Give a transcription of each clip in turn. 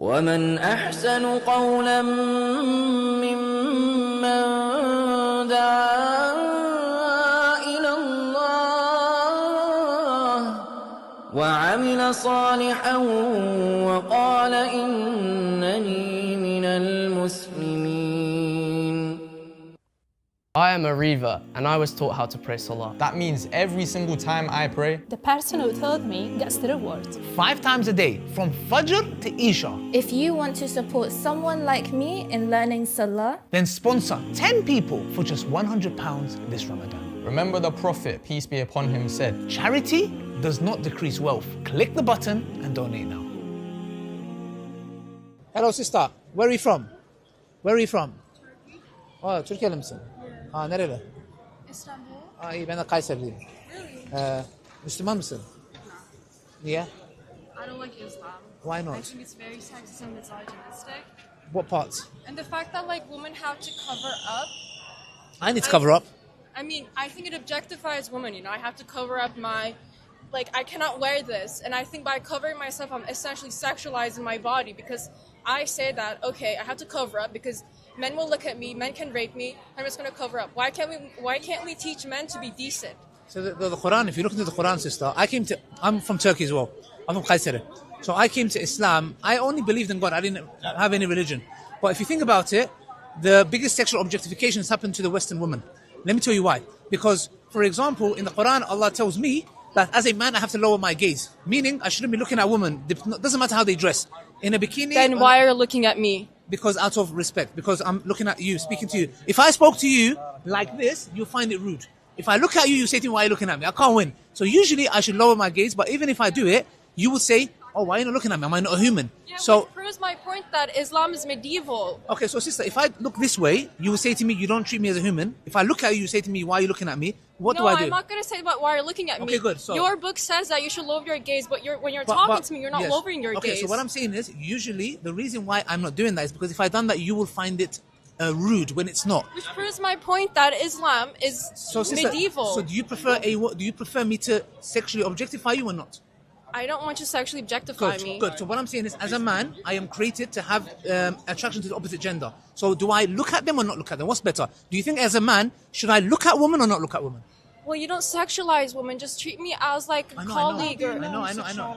ومن أحسن قولا ممن دعا إلى الله وعمل صالحا وقال إنني من المسلمين. I am a revert and I was taught how to pray salah. That means every single time I pray, the person who told me gets the reward. 5 times a day, from Fajr to Isha. If you want to support someone like me in learning salah, then sponsor 10 people for just £100 this Ramadan. remember the Prophet, peace be upon him, said, Charity does not decrease wealth. Click the button and donate now. Hello sister, where are you from? Where are you from? Oh, Turkey misin? Nereli? İstanbul. İyi, ben de Kayserliyim. Müslüman mısın? Niye? I don't like Islam. Why I not? think it's very sexist and misogynistic. What parts? And the fact that like women have to cover up. I need to cover up. I mean, I think it objectifies women, you know. I have to cover up my, like, I cannot wear this. And I think by covering myself, I'm essentially sexualizing my body because I say that, okay, I have to cover up because men will look at me, men can rape me, I'm just going to cover up. Why can't we teach men to be decent? So the Quran, if you look into the Quran, sister, I'm from Turkey as well. I'm from Kayseri. So I came to Islam. I only believed in God. I didn't have any religion. But if you think about it, the biggest sexual objectification has happened to the Western woman. Let me tell you why. Because, for example, in the Quran, Allah tells me that as a man, I have to lower my gaze. Meaning, I shouldn't be looking at women. It doesn't matter how they dress. In a bikini... Then why are you looking at me? Because out of respect. Because I'm looking at you, speaking to you. If I spoke to you like this, you'll find it rude. If I look at you, you say to me, why are you looking at me? I can't win. So usually, I should lower my gaze. But even if I do it, you will say, oh, why are you not looking at me? Am I not a human? Yeah, so which proves my point that Islam is medieval. Okay, so sister, if I look this way, you will say to me, you don't treat me as a human. If I look at you, you say to me, why are you looking at me? What do I do? No, I'm not going to say about why you're looking at me. Okay, good. So, your book says that you should lower your gaze, but when you're talking to me, you're not yes. lowering your gaze. Okay, so what I'm saying is, usually, the reason why I'm not doing that is because if I done that, you will find it rude when it's not. Which proves my point that Islam is sister, medieval. So do you prefer me to sexually objectify you or not? I don't want you to sexually objectify me. Good. So what I'm saying is, as a man, I am created to have attraction to the opposite gender. So do I look at them or not look at them? What's better? Do you think as a man, should I look at women or not look at women? Well, you don't sexualize women. Just treat me as like a colleague. I know. No.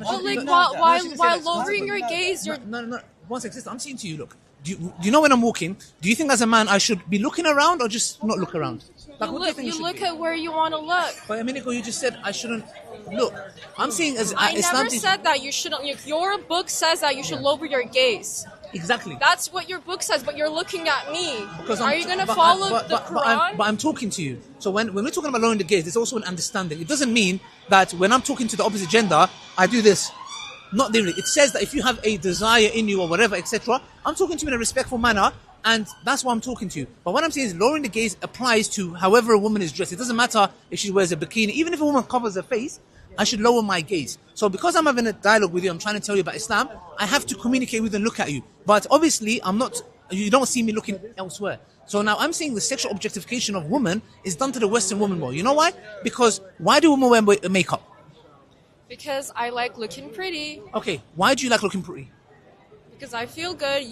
Well, like while lowering your gaze, you're... No. One second, sister, I'm saying to you, look. Do you know when I'm walking, do you think as a man I should be looking around or just not look around? Like, you look at where you want to look. But a minute ago you just said I shouldn't look. I'm saying as I Islam never said that you shouldn't. Your book says that you should lower your gaze. Exactly. That's what your book says, but you're looking at me. Because are you going to follow the Quran? But I'm talking to you. So when we're talking about lowering the gaze, there's also an understanding. It doesn't mean that when I'm talking to the opposite gender, I do this. Not literally. It says that if you have a desire in you or whatever, etc., I'm talking to you in a respectful manner, and that's why I'm talking to you. But what I'm saying is lowering the gaze applies to however a woman is dressed. It doesn't matter if she wears a bikini. Even if a woman covers her face, I should lower my gaze. So because I'm having a dialogue with you, I'm trying to tell you about Islam, I have to communicate with and look at you. But obviously, you don't see me looking elsewhere. So now I'm saying the sexual objectification of women is done to the Western woman more. You know why? Because why do women wear makeup? Because I like looking pretty. Okay, why do you like looking pretty? Because I feel good.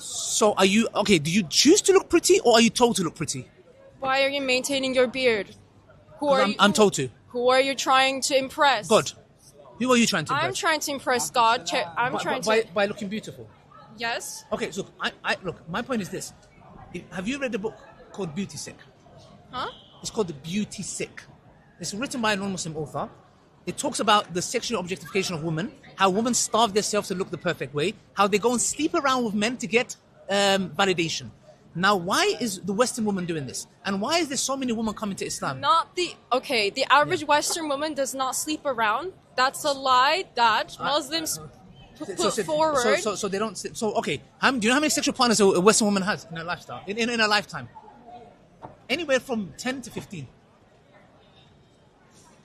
So are you, okay, do you choose to look pretty or are you told to look pretty? Why are you maintaining your beard? I'm told to. Who are you trying to impress? God. Who are you trying to impress? I'm trying to impress God. By looking beautiful? Yes. Okay, so look, my point is this. Have you read the book called Beauty Sick? Huh? It's called The Beauty Sick. It's written by a non-Muslim author. It talks about the sexual objectification of women, how women starve themselves to look the perfect way, how they go and sleep around with men to get validation. Now, why is the Western woman doing this? And why is there so many women coming to Islam? The average Western woman does not sleep around. That's a lie that Muslims put forward. So they don't sleep. So, okay, do you know how many sexual partners a Western woman has in her lifestyle, in her lifetime? Anywhere from 10 to 15.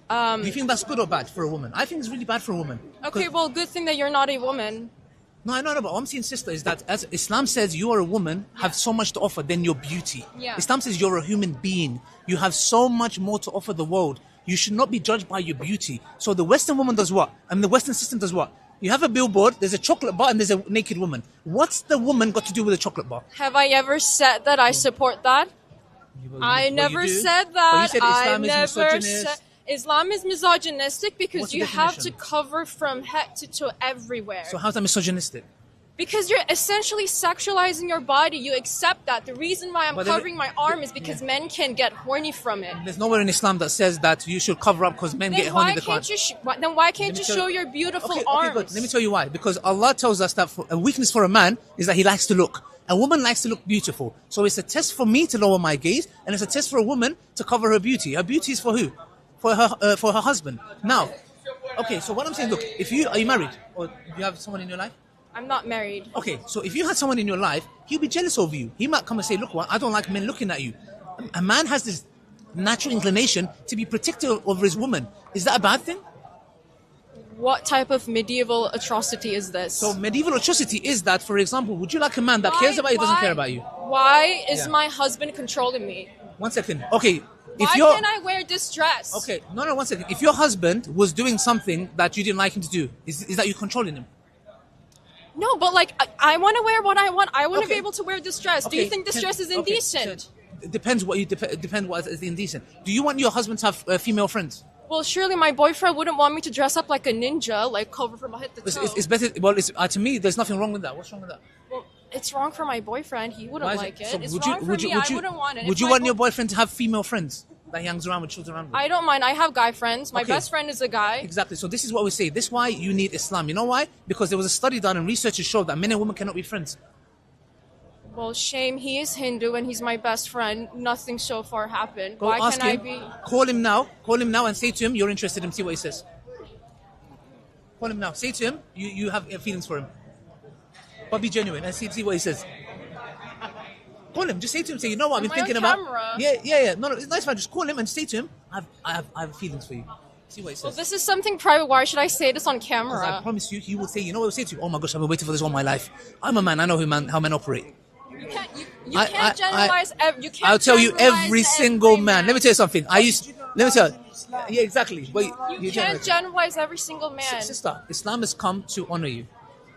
Do you think that's good or bad for a woman? I think it's really bad for a woman. Okay, well, good thing that you're not a woman. No, but what I'm saying, sister, is that as Islam says you are a woman, have so much to offer than your beauty. Yeah. Islam says you're a human being. You have so much more to offer the world. You should not be judged by your beauty. So the Western woman does what? The Western system does what? You have a billboard, there's a chocolate bar and there's a naked woman. What's the woman got to do with the chocolate bar? Have I ever said that I support that? I never said that. But you said Islam is misogynist. Islam is misogynistic because What's the you have to definition? cover from head to toe everywhere. So how's that misogynistic? Because you're essentially sexualizing your body. You accept that. The reason why I'm But then- covering my arm is because men can get horny from it. There's nowhere in Islam that says that you should cover up because men get Then horny. why They can't can't. then why can't Let me you tell show you- your beautiful Okay, arms? good. Let me tell you why. Because Allah tells us that a weakness for a man is that he likes to look. A woman likes to look beautiful. So it's a test for me to lower my gaze, and it's a test for a woman to cover her beauty. Her beauty is for who? For her husband. Now, okay. So what I'm saying, look, are you married or do you have someone in your life? I'm not married. Okay, so if you had someone in your life, he'll be jealous of you. He might come and say, look, I don't like men looking at you. A man has this natural inclination to be protective of his woman. Is that a bad thing? What type of medieval atrocity is this? So medieval atrocity is that, for example, would you like a man that cares about you, doesn't care about you? Why is Yeah. my husband controlling me? 1 second. Okay, if Why you're... can't I wear this dress? Okay, no, 1 second. If your husband was doing something that you didn't like him to do, is that you controlling him? No, but like I want to wear what I want. I want to Okay. be able to wear this dress. Do you think this dress is indecent? Depends what what is indecent. Do you want your husband to have female friends? Well, surely my boyfriend wouldn't want me to dress up like a ninja, like cover from head to toe. It's better. Well, to me, there's nothing wrong with that. What's wrong with that? Well, it's wrong for my boyfriend. He wouldn't Why is like it. So It's would wrong you, for would you, me. would you, I wouldn't want it. Would If you my want your boyfriend to have female friends that he hangs around with, children around with? I don't mind. I have guy friends. My Okay. best friend is a guy. Exactly. So this is what we say. This is why you need Islam. You know why? Because there was a study done and researchers showed that men and women cannot be friends. Well, shame. He is Hindu and he's my best friend. Nothing so far happened. Go Why ask can I him. be? Call him now. Call him now and say to him you're interested in him. See what he says. Call him now. Say to him you have feelings for him. But be genuine and see what he says. Call him. Just say to him. Say, you know what I've been Am I on thinking about. camera? Yeah. No, it's nice, man. Just call him and say to him I have feelings for you. See what he says. Well, this is something private. Why should I say this on Because camera? I promise you, he will say, you know what he'll say to you? Oh my gosh, I've been waiting for this all my life. I'm a man. I know how men operate. You can't. You I- can't I- generalize. You can't. I'll tell you generalize every single man. Let me tell you something. Let me tell you. Yeah, exactly. But You can't generalize every single man. Sister, Islam has come to honor you.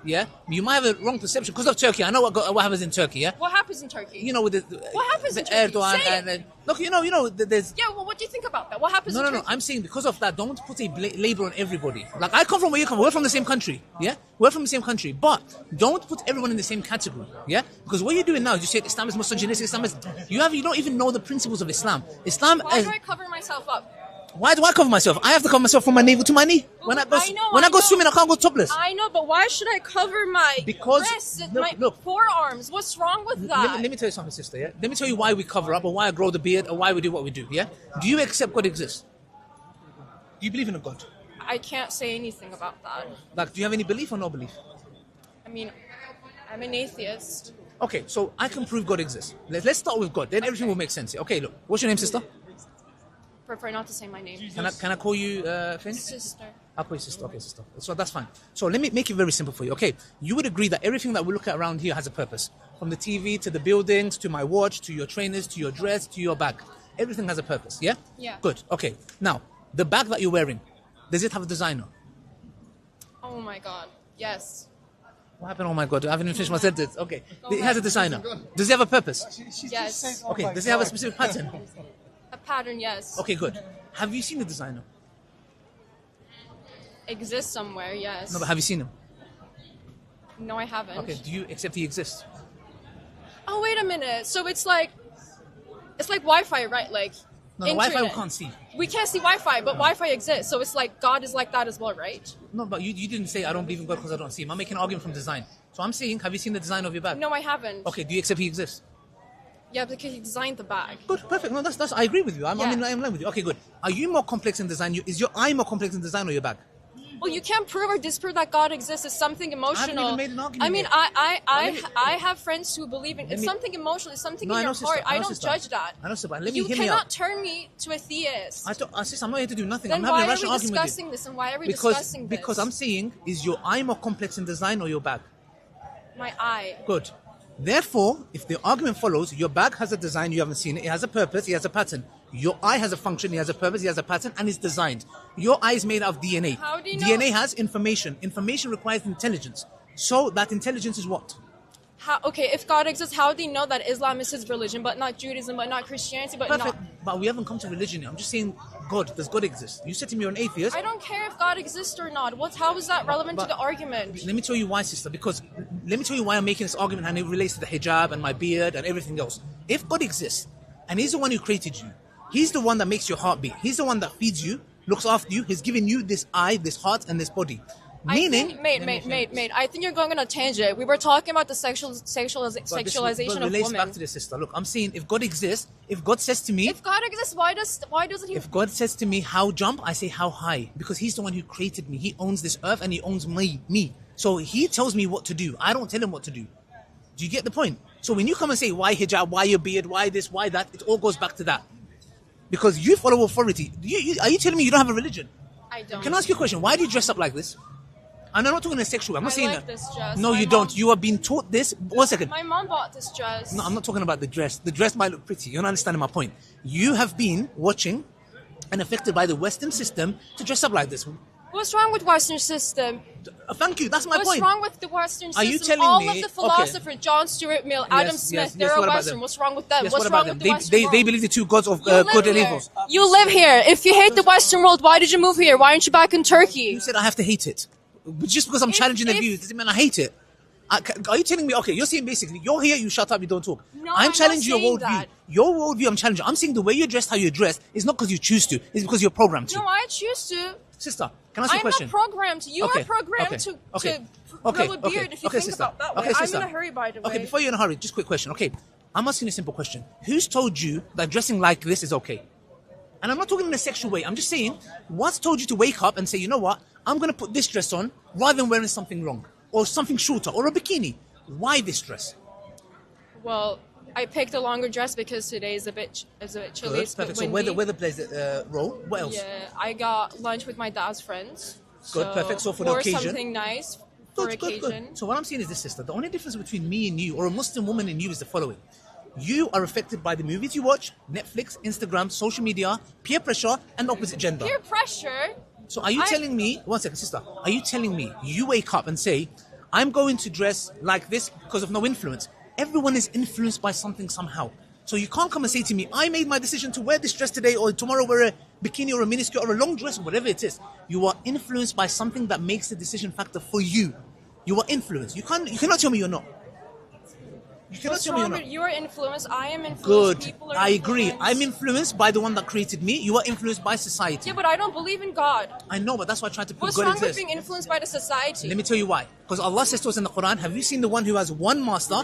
Yeah? You might have a wrong perception because of Turkey. I know what happens in Turkey, yeah? What happens in Turkey? You know, with What happens the in Turkey? Erdogan Say and look, you know, there's Yeah. Well, what do you think about that? What happens in no. Turkey? I'm saying because of that, don't put a label on everybody. Like I come from where you come. We're from the same country. Yeah, we're from the same country. But don't put everyone in the same category. Yeah, because what you're doing now is you say Islam is misogynistic. Islam is you don't even know the principles of Islam. Islam. Why do I cover myself up? Why do I cover myself? I have to cover myself from my navel to my knee. When I go I know. swimming, I can't go topless. I know, but why should I cover my Because- wrists, look, my forearms? What's wrong with that? Let me tell you something, sister. Yeah, let me tell you why we cover up, or why I grow the beard, or why we do what we do. Yeah, do you accept God exists? Do you believe in a God? I can't say anything about that. Like, do you have any belief or no belief? I mean, I'm an atheist. Okay, so I can prove God exists. Let's start with God. Then everything will make sense. Yeah? Okay, look. What's your name, sister? Prefer not to say my name. Can I call you Finn? Sister. I'll call you sister. Okay, sister. So that's fine. So let me make it very simple for you. Okay, you would agree that everything that we look at around here has a purpose. From the TV to the buildings to my watch to your trainers to your dress to your bag. Everything has a purpose. Yeah? Yeah. Good. Okay. Now, the bag that you're wearing, does it have a designer? Oh my God. Yes. What happened? Oh my God, I haven't even finished my sentence. Okay. It has a designer. Does it have a purpose? Yes. Okay. Does it have a specific pattern? A pattern. Yes. Okay, good. Have you seen the designer? Exists somewhere. Yes. No, but have you seen him? No, I haven't. Okay. Do you accept he exists? Oh, wait a minute. So it's like Wi-Fi, right? Like No, the Wi-Fi we internet. can't see. We can't see Wi-Fi, but Wi-Fi exists. So it's like God is like that as well, right? No, but you didn't say I don't believe in God because I don't see him. I'm making an argument from design. So I'm saying, have you seen the design of your bag? No, I haven't. Okay, do you accept he exists? Yeah, because he designed the bag. Good, perfect. No, that's I agree with you. I'm in line with you. Okay, good. Are you more complex in design? Is your eye more complex in design or your bag? Well, you can't prove or disprove that God exists. It's something emotional. even made an argument I mean, yet. I have friends who believe in it's something emotional. It's something No, in I know, your sister. heart. I I know, don't sister. judge that. I know, sister, but let me You hear me cannot out. turn me to a theist. Sister, I'm not here to do nothing. Then I'm having why a are rational we argument with you. discussing this? And why are we discussing this? Because I'm saying, is your eye more complex in design or your bag? My eye. Good. Therefore, if the argument follows, your bag has a design, you haven't seen it, it has a purpose, it has a pattern. Your eye has a function, it has a purpose, it has a pattern, and it's designed. Your eye is made of DNA. How do you know? DNA has information. Information requires intelligence. So that intelligence is what? Okay, if God exists, how do you know that Islam is his religion, but not Judaism, but not Christianity, but Perfect. not... But we haven't come to religion yet. I'm just saying God. Does God exist? You said to me you're an atheist. I don't care if God exists or not. How is that relevant to the argument? Let me tell you why, sister. Because let me tell you why I'm making this argument and it relates to the hijab and my beard and everything else. If God exists and he's the one who created you, he's the one that makes your heart beat. He's the one that feeds you, looks after you. He's given you this eye, this heart, and this body. Meaning, mate, I think you're going on a tangent. We were talking about the sexualization of relates women. back to this, sister. Look, I'm saying if God exists, if God says to me, If God exists, why doesn't he? if God says to me, how jump, I say how high. Because he's the one who created me. He owns this earth and he owns me. So he tells me what to do. I don't tell him what to do. Do you get the point? So when you come and say, why hijab, why your beard, why this, why that, it all goes back to that. Because you follow authority. Are you telling me you don't have a religion? I don't. Can I ask you a question? Why do you dress up like this? And I'm not talking in a sexual way. I'm not saying like that. this dress. No, My you mom- don't. You are being taught this. 1 second. My mom bought this dress. No, I'm not talking about the dress. The dress might look pretty. You're not understanding my point. You have been watching and affected by the Western system to dress up like this. What's wrong with Western system? Thank you. That's my What's point. wrong with the Western system? Are you telling All me- of the okay. philosophers, John Stuart Mill, Adam Smith, they're what all about Western. them? What's wrong with them? Yes, What's what wrong about with them? the Western They world? believe the two gods of You live good and here. evil. You live here. If you hate the Western world, why did you move here? Why aren't you back in Turkey? You said I have to hate it. Just because I'm challenging the views doesn't mean I hate it. Are you telling me, okay, you're saying basically, you're here, you shut up, you don't talk. No, I'm I'm challenging not your saying worldview. that. Your worldview, I'm challenging. I'm saying the way you're dressed, how you're dressed, is not because you choose to. It's because you're programmed to. No, I choose to. Sister, can I ask you a I'm question? not programmed. You Okay, are programmed okay, to okay, grow a beard if you think sister. about that way. Okay, I'm sister. in a hurry, by the way. Okay, before you're in a hurry, just a quick question. Okay, I'm asking you a simple question. Who's told you that dressing like this is okay? And I'm not talking in a sexual way. I'm just saying, what's told you to wake up and say, you know what? I'm going to put this dress on rather than wearing something wrong or something shorter or a bikini. Why this dress? Well, I picked a longer dress because today is a bit chilly. Good, It's a bit perfect. So windy. weather plays a role. What else? Yeah, I got lunch with my dad's friends. Good, perfect. So for the wore occasion. something nice for Good. occasion. So what I'm saying is this, sister. The only difference between me and you, or a Muslim woman and you, is the following. You are affected by the movies you watch, Netflix, Instagram, social media, peer pressure, and opposite gender. Peer pressure. So are you telling me, 1 second, sister, are you telling me you wake up and say, I'm going to dress like this because of no influence? Everyone is influenced by something somehow. So you can't come and say to me, I made my decision to wear this dress today or tomorrow wear a bikini or a miniskirt or a long dress or whatever it is. You are influenced by something that makes the decision factor for you. You are influenced. You cannot tell me you're not. You cannot What's tell me you're wrong not. with you are influenced? I am influenced. Good. People are I agree. influenced. I'm influenced by the one that created me. You are influenced by society. Yeah, but I don't believe in God. I know, but that's why I tried to prove What's God wrong with exists. being influenced by the society? Let me tell you why. Because Allah says to us in the Quran, have you seen the one who has one master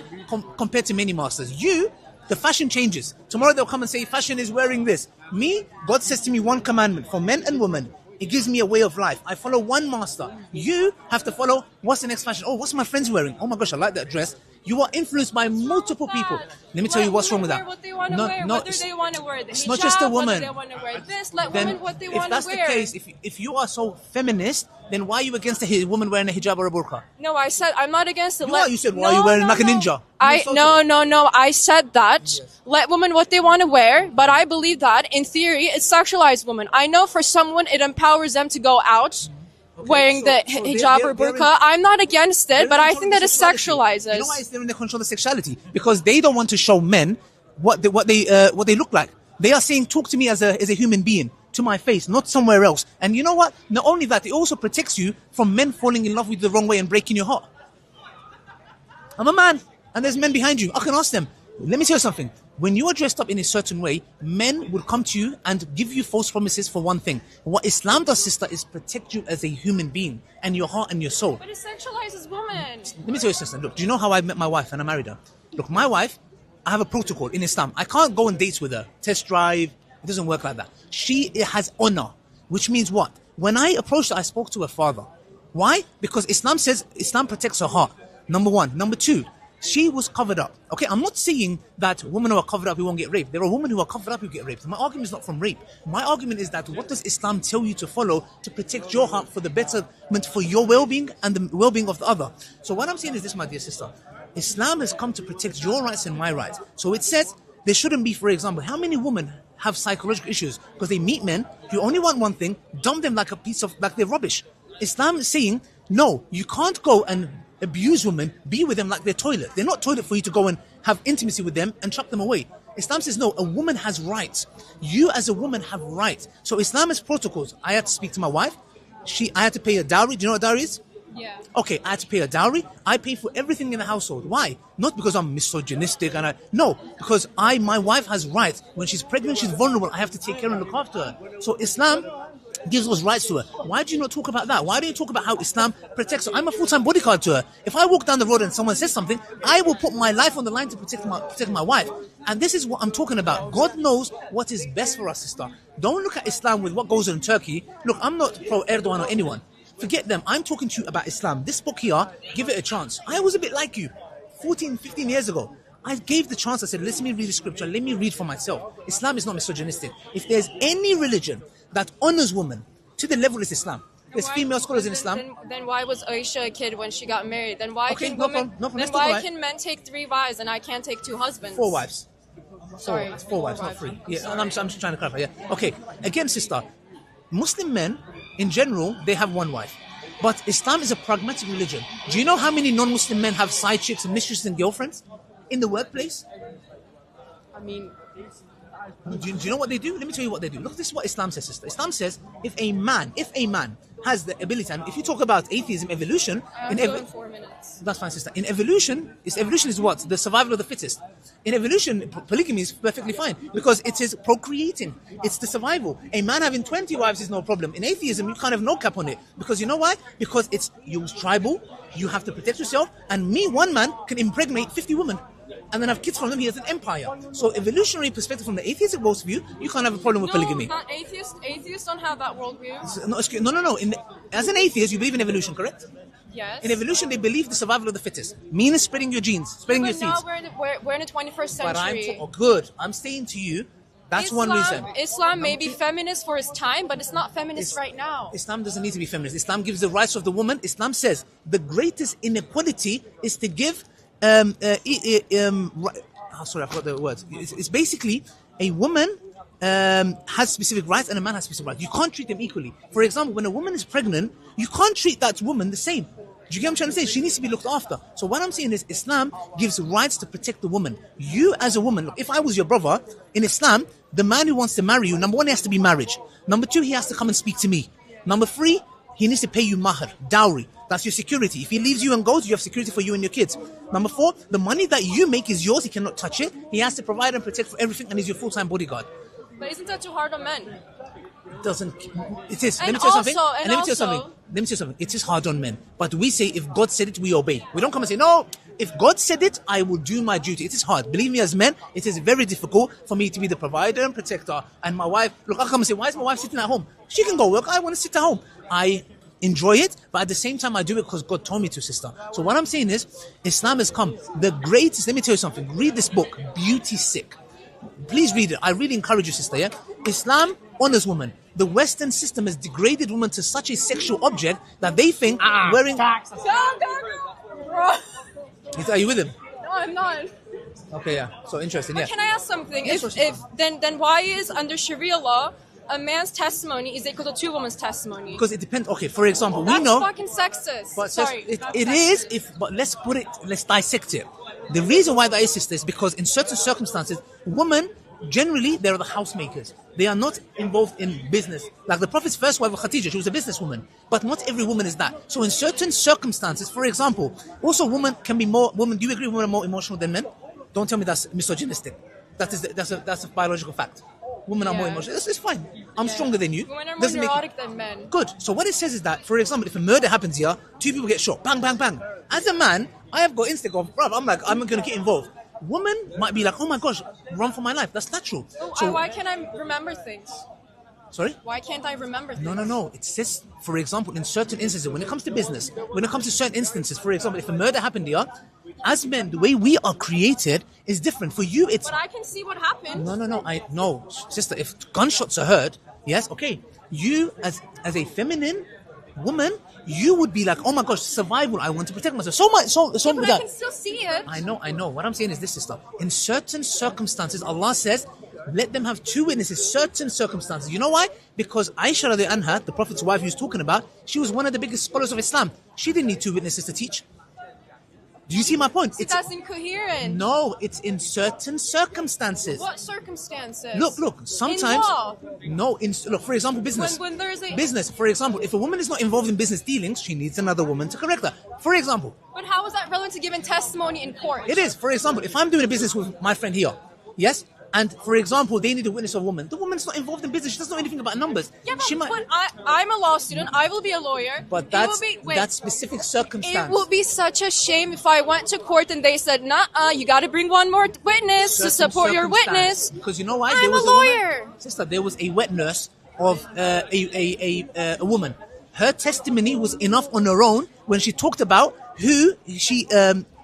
compared to many masters? You, the fashion changes. Tomorrow they'll come and say, fashion is wearing this. Me, God says to me one commandment for men and women. It gives me a way of life. I follow one master. You have to follow, what's the next fashion? Oh, what's my friends wearing? Oh my gosh, I like that dress. You are influenced by multiple people. Let me tell you what's wrong with that. What they want to wear, whether they want to wear the it's hijab, not just a woman. whether they want to wear this. Let Then women what they if want that's to wear. the case, if you are so feminist, then why are you against a woman wearing a hijab or a burqa? No, I said I'm not against it. You said, why are you wearing like a ninja? No. I said that. Let women what they want to wear, but I believe that in theory it's sexualized women. I know for someone it empowers them to go out wearing the hijab or burqa. I'm not against it, but I think that it sexualizes. You know why they're in the control of sexuality? Because they don't want to show men what they look like. They are saying, talk to me as a human being, to my face, not somewhere else. And you know what? Not only that, it also protects you from men falling in love with you the wrong way and breaking your heart. I'm a man, and there's men behind you. I can ask them. Let me tell you something. When you are dressed up in a certain way, men will come to you and give you false promises for one thing. What Islam does, sister, is protect you as a human being and your heart and your soul. But it sexualizes women. Let me tell you, sister. Look, do you know how I met my wife and I married her? Look, my wife, I have a protocol in Islam. I can't go on dates with her, test drive. It doesn't work like that. She has honor, which means what? When I approached her, I spoke to her father. Why? Because Islam says Islam protects her heart. Number one. Number two, she was covered up. Okay, I'm not saying that women who are covered up who won't get raped. There are women who are covered up who get raped. My argument is not from rape. My argument is that what does Islam tell you to follow to protect your heart for the betterment for your well-being and the well-being of the other? So what I'm saying is this, my dear sister. Islam has come to protect your rights and my rights. So it says there shouldn't be, for example, how many women have psychological issues because they meet men who only want one thing, dump them like they're rubbish. Islam is saying, no, you can't go and abuse women, be with them like they're toilet. They're not toilet for you to go and have intimacy with them and chuck them away. Islam says, no, a woman has rights. You as a woman have rights. So Islam has protocols. I had to speak to my wife. I had to pay a dowry. Do you know what dowry is? Yeah. Okay, I had to pay a dowry. I pay for everything in the household. Why? Not because I'm misogynistic no, because my wife has rights. When she's pregnant, she's vulnerable. I have to take care and look after her. So Islam gives those rights to her. Why do you not talk about that? Why do you talk about how Islam protects her? I'm a full-time bodyguard to her. If I walk down the road and someone says something, I will put my life on the line to protect my wife. And this is what I'm talking about. God knows what is best for us, sister. Don't look at Islam with what goes on in Turkey. Look, I'm not pro-Erdogan or anyone. Forget them. I'm talking to you about Islam. This book here, give it a chance. I was a bit like you 14, 15 years ago. I gave the chance. I said, let me read the scripture. Let me read for myself. Islam is not misogynistic. If there's any religion that honors women to the level is Islam. There's female scholars in Islam. Then why was Aisha a kid when she got married? Then why Okay, can no women? problem. Then why can men take 3 wives and I can't take 2 husbands? 4 wives. Sorry, It's 4 wives, not 3. Yeah, and I'm just trying to clarify. Yeah. Okay. Again, sister, Muslim men in general, they have 1 wife. But Islam is a pragmatic religion. Do you know how many non-Muslim men have side chicks and mistresses and girlfriends in the workplace? I mean, Do you know what they do? Let me tell you what they do. Look, this is what Islam says, sister. Islam says if a man has the ability, and if you talk about atheism, evolution, I'm going 4 minutes. that's fine, sister. In evolution, evolution is what? The survival of the fittest. In evolution, polygamy is perfectly fine because it is procreating. It's the survival. A man having 20 wives is no problem. In atheism, you can't have no cap on it because you know why? Because you're tribal. You have to protect yourself. And one man can impregnate 50 women and then have kids from them. He has an empire. So evolutionary perspective from the atheistic worldview, you can't have a problem with polygamy. No, not atheists. Atheists don't have that worldview. No. As an atheist, you believe in evolution, correct? Yes. In evolution, they believe the survival of the fittest. Meaning spreading your genes, spreading your But now seeds. we're in the 21st century. Good. I'm saying to you, that's one reason. Islam may be feminist for its time, but it's not feminist right now. Islam doesn't need to be feminist. Islam gives the rights of the woman. Islam says the greatest inequality is to give sorry, I forgot the word. It's basically a woman has specific rights and a man has specific rights. You can't treat them equally. For example, when a woman is pregnant, you can't treat that woman the same. Do you get what I'm trying to say? She needs to be looked after. So what I'm saying is Islam gives rights to protect the woman. You as a woman, look, if I was your brother, in Islam, the man who wants to marry you, number 1, he has to be married. Number 2, he has to come and speak to me. Number 3, he needs to pay you mahr, dowry. That's your security. If he leaves you and goes, you have security for you and your kids. Number 4, the money that you make is yours. He cannot touch it. He has to provide and protect for everything and he's your full-time bodyguard. But isn't that too hard on men? It is. And Let me tell you something. also- and Let me tell you also- something. Let me tell you something. It is hard on men. But we say if God said it, we obey. We don't come and say, no, if God said it, I will do my duty. It is hard. Believe me, as men, it is very difficult for me to be the provider and protector. And my wife, look, I come and say, why is my wife sitting at home? She can go work. I want to sit at home. I enjoy it, but at the same time, I do it because God told me to, sister. So what I'm saying is, Islam has come. The greatest, let me tell you something. Read this book, Beauty Sick. Please read it. I really encourage you, sister, yeah? Islam honors women. The Western system has degraded women to such a sexual object that they think wearing... Go. Bro. Are you with him? No, I'm not. Okay, yeah. So interesting, yeah. But can I ask something? Yes, Then why is under Sharia law a man's testimony is equal to 2 women's testimony? Because it depends. Okay, for example, That's we know... fucking sexist. But Sorry. it is, but let's dissect it. The reason why that is, sister, is because in certain circumstances, women, generally, they're the housemakers. They are not involved in business. Like the Prophet's first wife, Khadijah, she was a businesswoman. But not every woman is that. So in certain circumstances, for example, also women can be more, do you agree women are more emotional than men? Don't tell me that's misogynistic. That's a biological fact. Women are more emotional. It's fine. I'm stronger than you. Women are more Doesn't make neurotic than men. Good. So what it says is that, for example, if a murder happens here, 2 people get shot. Bang, bang, bang. As a man, I have got instinct of, bruv, I'm going to get involved. Women might be like, oh my gosh, run for my life. That's natural. So, Why can't I remember things? sorry? Why can't I remember things? No. It says, for example, in certain instances, when it comes to business, when it comes to certain instances, for example, if a murder happened here, as men, the way we are created is different. For you, it's... But I can see what happened. No, sister, if gunshots are heard, yes, okay. You, as a feminine woman, you would be like, oh my gosh, survival, I want to protect myself. So much, so But with I that. can still see it. I know. What I'm saying is this, sister. In certain circumstances, Allah says, let them have two witnesses, certain circumstances. You know why? Because Aisha radiallahu anha, the Prophet's wife he was talking about, she was one of the biggest scholars of Islam. She didn't need two witnesses to teach. Do you see my point? That's incoherent. No, it's in certain circumstances. What circumstances? Look, sometimes... In law. No, look, for example, business. When there's a... Business, for example, if a woman is not involved in business dealings, she needs another woman to correct her. For example. But how is that relevant to giving testimony in court? It is. For example, if I'm doing a business with my friend here, yes? And, for example, they need a witness of a woman. The woman's not involved in business. She doesn't know anything about numbers. Yeah, but I'm a law student. I will be a lawyer. But that's specific circumstance. It would be such a shame if I went to court and they said, nah, you got to bring one more witness to support your witness. Because you know why? I'm a lawyer. Sister, there was a wet nurse of a woman. Her testimony was enough on her own when she talked about who she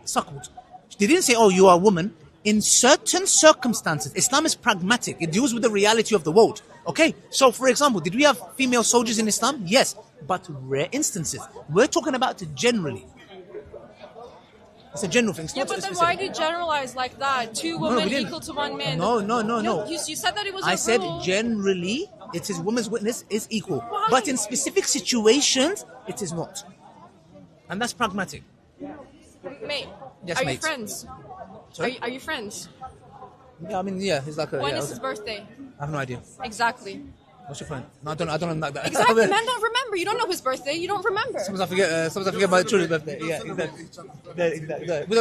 suckled. They didn't say, oh, you are a woman. In certain circumstances, Islam is pragmatic. It deals with the reality of the world. Okay? So, for example, did we have female soldiers in Islam? Yes. But rare instances. We're talking about generally. It's a general thing. It's not but then specific. why do you generalize like that? Two women equal to one man. No. You said that it was I said rule. generally, it is woman's witness is equal. Why? But in specific situations, it is not. And that's pragmatic. Mate, Yes, are mate. you friends? Sorry? Are you friends? Yeah, I mean, yeah, he's like a... When yeah, is his birthday? I have no idea. Exactly. What's your friend? No, I don't know like that. Exactly. Men don't remember. You don't know his birthday. You don't remember. Sometimes I forget my children's birthday. Yeah, exactly.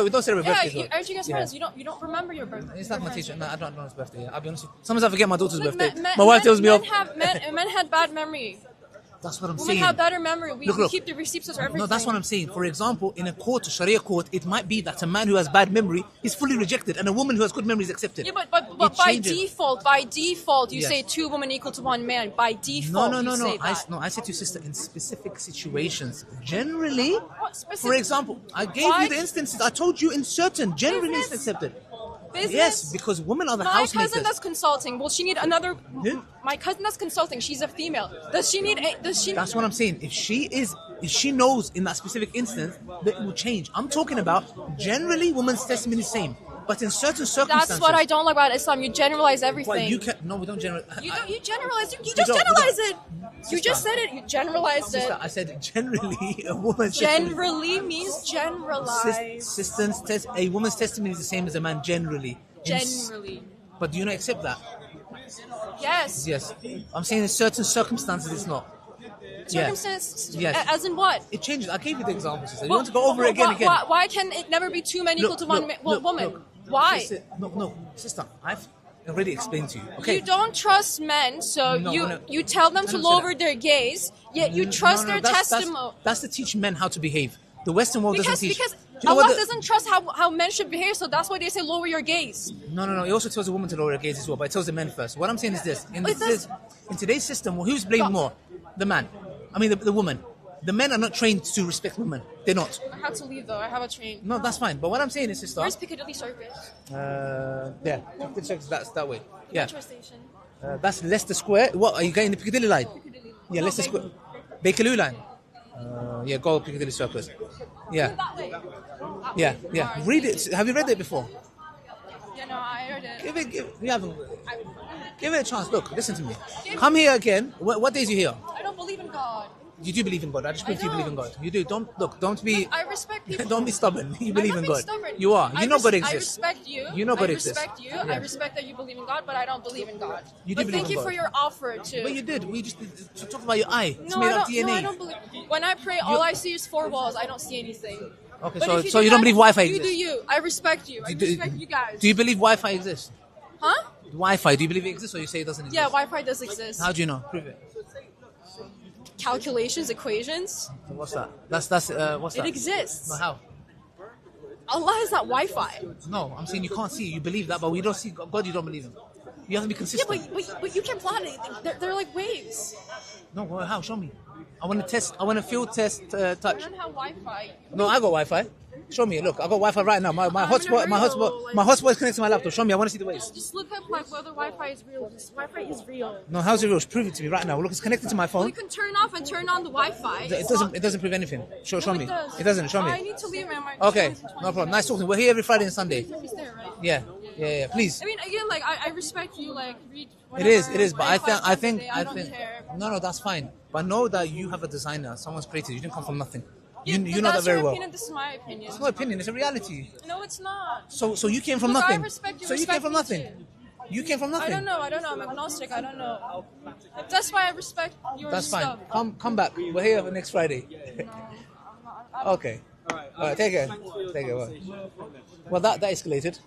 We don't celebrate birthdays. Yeah, aren't you guys friends? You don't remember your birthday. It's like my teacher. No, I don't know his birthday. Yeah. I'll be honest with you. Sometimes I forget my daughter's Look, birthday. My wife tells me off. Men had bad memory. That's what I'm Women saying. have better memory. We Look. keep the receipts of everything. No, that's what I'm saying. For example, in a court, a Sharia court, it might be that a man who has bad memory is fully rejected and a woman who has good memory is accepted. Yeah, but by default, you Yes. say two women equal to one man. By default, No. say that. I said to your sister, in specific situations. Generally, What specific- for example, I gave Why? you the instances. I told you in certain, generally it's Business? accepted. Business? Yes, because women are the My housemakers. cousin that's consulting. Will she need another? Who? My cousin that's consulting. She's a female. Does she need? That's what I'm saying. If she knows in that specific instance, that it will change. I'm talking about generally women's testimony is the same. But in certain circumstances... That's what I don't like about Islam. You generalize everything. Well, you can... No, we don't generalize... You generalize. You We just don't. generalize it. You Sister. just said it. You generalized it. Sister, I said generally a woman's testimony... Generally means generalize. A woman's testimony is the same as a man generally. Generally. But do you not accept that? Yes. Yes. I'm saying in certain circumstances it's not. Circumstance. Yes. As in what? It changes. I gave you the example, sister. You want to go over it again? Why can it never be two men equal to one woman? Look. Why? No, sister. I've already explained to you. Okay. You don't trust men, so you tell them to lower their gaze, yet you trust their testimony. That's to teach men how to behave. The Western world doesn't teach. Because Do you know Allah what doesn't trust how men should behave, so that's why they say lower your gaze. No. It also tells a woman to lower her gaze as well, but it tells the men first. What I'm saying is this: in It does- today's system, well, who's blamed more? The man. I mean, the woman. The men are not trained to respect women. They're not. I have to leave though. I have a train. No, that's fine. But what I'm saying is, sister. Where's Piccadilly Circus? There. That's that way. Yeah. Metro station. That's Leicester Square. What are you getting the Piccadilly line? Yeah, Leicester Square. Bakerloo line. Yeah, go Piccadilly Circus. Yeah. That way. Yeah. Read it. Have you read it before? Yeah, no, I heard it. You haven't. Give it a chance. Look, listen to me. Come here again. What days are you here? I don't believe in God. You do believe in God. I just believe you believe in God. You do. Don't be. I respect people. Don't be stubborn. You believe I'm in not being God. stubborn. You are. You know God exists. I respect you. You know God exists. I respect you. Yeah. I respect that you believe in God, but I don't believe in God. You do but believe thank in you God. for your offer to. But you did. We just talked about your eye. It's No, made I of don't. DNA. No, I don't believe. When I pray, all I see is four walls. I don't see anything. Okay, But so if you don't that, believe Wi-Fi You exists? do you. I respect you. I respect you guys. Do you believe Wi-Fi exists? Huh? Wi-Fi. Do you believe it exists, or you say it doesn't exist? Yeah, Wi-Fi does exist. How do you know? Prove it. Calculations, equations. What's that? That's what's that? It exists. No, how? Allah is not Wi-Fi. No, I'm saying you can't see. You believe that, but we don't see God. You don't believe him. You have to be Yeah, consistent. but you can't plot anything. They're like waves. No, well, how? Show me. I want to test. I want to field test I touch. don't have Wi-Fi. No, I got Wi-Fi. Show me. Look, I got Wi-Fi right now. My I'm hotspot. in a My real, hotspot. like- My hotspot is connected to my laptop. Show me. I want to see the waves. Just look up like whether Wi-Fi is real. Wi-Fi is real. No, how's it real? Prove it to me right now. Look, it's connected to my Well, phone. you can turn off and turn on the Wi-Fi. It doesn't prove anything. Show No, me. It does. It doesn't. Show I me. need to leave, man. My Okay, train is in no 20 problem. Nice talking. We're here every Friday and Sunday. minutes. He's there, right? Yeah. Yeah, please. I mean, again, like I respect you. Like read. It is. But I whatever think, I don't care. No, that's fine. But know that you have a designer. Someone's created. You didn't come from nothing. Yeah, You know that that's very your well. opinion. This is my opinion. It's not opinion. It's a reality. No, it's not. So you came from Look, nothing. I respect you. So you came Respect from me nothing. too. You came from nothing. I don't know. I'm agnostic. I don't know. That's why I respect your That's fine. stuff. Come back. We're here next Friday. Okay. All right. Take care. Take care. Well, that escalated.